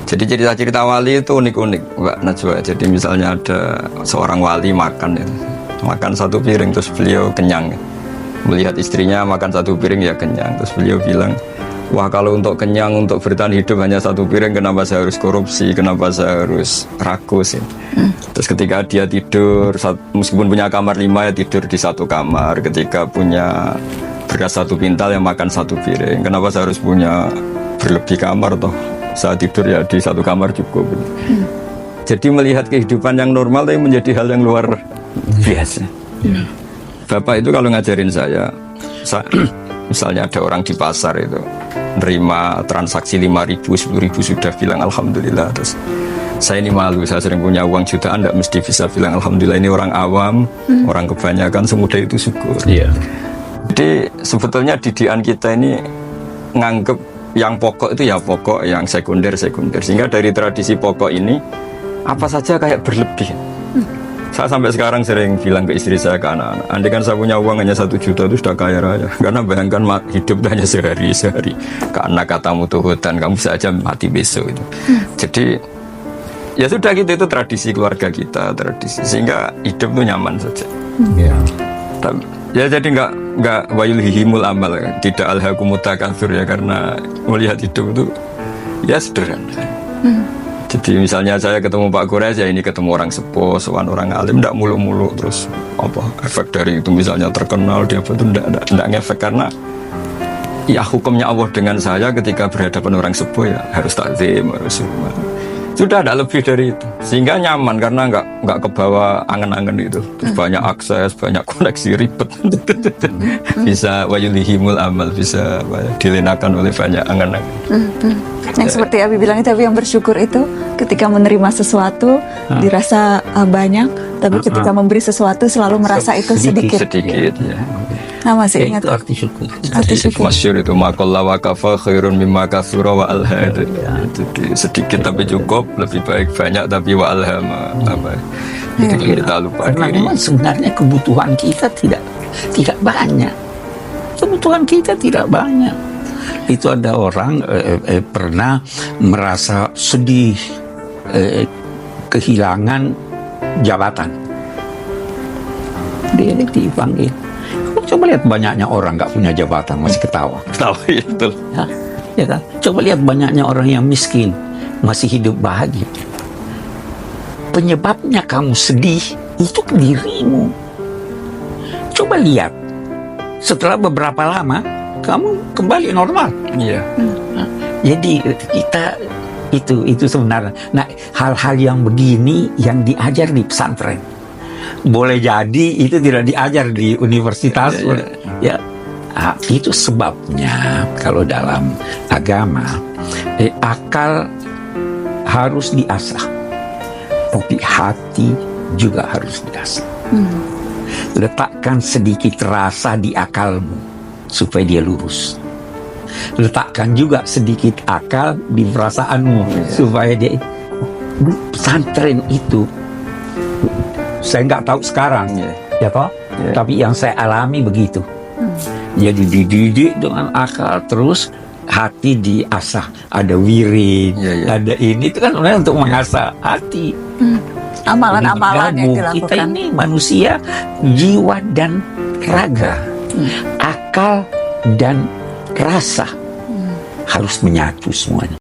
Jadi cerita-cerita wali itu unik-unik, Mbak Najwa. Jadi misalnya ada seorang wali makan ya. Makan satu piring terus beliau kenyang. Melihat istrinya makan satu piring ya kenyang. Terus beliau bilang, wah kalau untuk kenyang, untuk bertahan hidup hanya satu piring, kenapa saya harus korupsi, kenapa saya harus rakus ya. Terus ketika dia tidur, meskipun punya kamar 5 ya tidur di satu kamar. Ketika punya beras satu pintal yang makan satu piring, kenapa saya harus punya berlebih kamar toh? Saya tidur ya di satu kamar cukup. Jadi melihat kehidupan yang normal tapi menjadi hal yang luar biasa. Bapak itu kalau ngajarin saya misalnya ada orang di pasar itu nerima transaksi 5.000, 10.000 sudah bilang alhamdulillah. Terus saya ini malu, saya sering punya uang jutaan tidak mesti bisa bilang alhamdulillah. Ini orang awam, orang kebanyakan semudah itu syukur. Jadi sebetulnya didikan kita ini nganggep yang pokok itu ya pokok, yang sekunder. Sehingga dari tradisi pokok ini apa saja kayak berlebih. Saya sampai sekarang sering bilang ke istri saya, ke anak-anak, andai kan saya punya uang hanya 1 juta itu sudah kaya raya. Karena bayangkan hidup hanya sehari. Karena katamu tuhutan, kamu bisa aja mati besok itu. Jadi ya sudah gitu, itu tradisi keluarga kita, tradisi. Sehingga hidup itu nyaman saja. Ya jadi nggak wayulhihimul amal, tidak alhaakumut takatsur ya, karena melihat hidup itu ya sederhana. Jadi misalnya saya ketemu Pak Quraisy ya ini ketemu orang sepuh, sowan orang alim, ndak muluk-muluk terus apa efek dari itu misalnya terkenal dia itu ndak ngefek, karena ya hukumnya Allah dengan saya ketika berhadapan orang sepuh ya harus takzim, harus hormat. Sudah ada lebih dari itu, sehingga nyaman karena nggak kebawa angen-angen itu. Terus banyak akses, banyak koneksi ribet, bisa wayulihimul amal, bisa dilenakan oleh banyak angen-angen. Yang seperti Abi bilang itu, Abi yang bersyukur itu ketika menerima sesuatu dirasa banyak, tapi ketika memberi sesuatu selalu merasa itu sedikit. Ya. Nah, masih ingat itu arti syukur. arti syukur. Masyhur itu maqalla wa kafa khairun mimma katsura wa alha. Jadi sedikit tapi cukup, lebih baik banyak tapi wa alha apa. Jadi kita lupa Karena diri. memang sebenarnya kebutuhan kita tidak banyak. Kebutuhan kita tidak banyak. Itu ada orang pernah merasa sedih kehilangan jabatan. Dia dipanggil. Coba lihat banyaknya orang nggak punya jabatan masih ketawa. Tahu ya betul. Ya kan? Coba lihat banyaknya orang yang miskin masih hidup bahagia. Penyebabnya kamu sedih itu dirimu. Coba lihat setelah beberapa lama kamu kembali normal. Iya. Jadi kita itu sebenarnya. Nah, hal-hal yang begini yang diajar di pesantren. Boleh jadi itu tidak diajar di universitas. Ya. Itu sebabnya kalau dalam agama akal harus diasah, tapi hati juga harus diasah. Letakkan sedikit rasa di akalmu supaya dia lurus. Letakkan juga sedikit akal di perasaanmu supaya dia. Pesantren itu saya nggak tahu sekarang ya toh, tapi yang saya alami begitu. Jadi dididik dengan akal, terus hati diasah, ada wirid, ada ini, itu kan sebenarnya untuk mengasah hati. Amalan-amalan yang dilakukan. Kita ini manusia jiwa dan raga, akal dan rasa harus menyatu semuanya.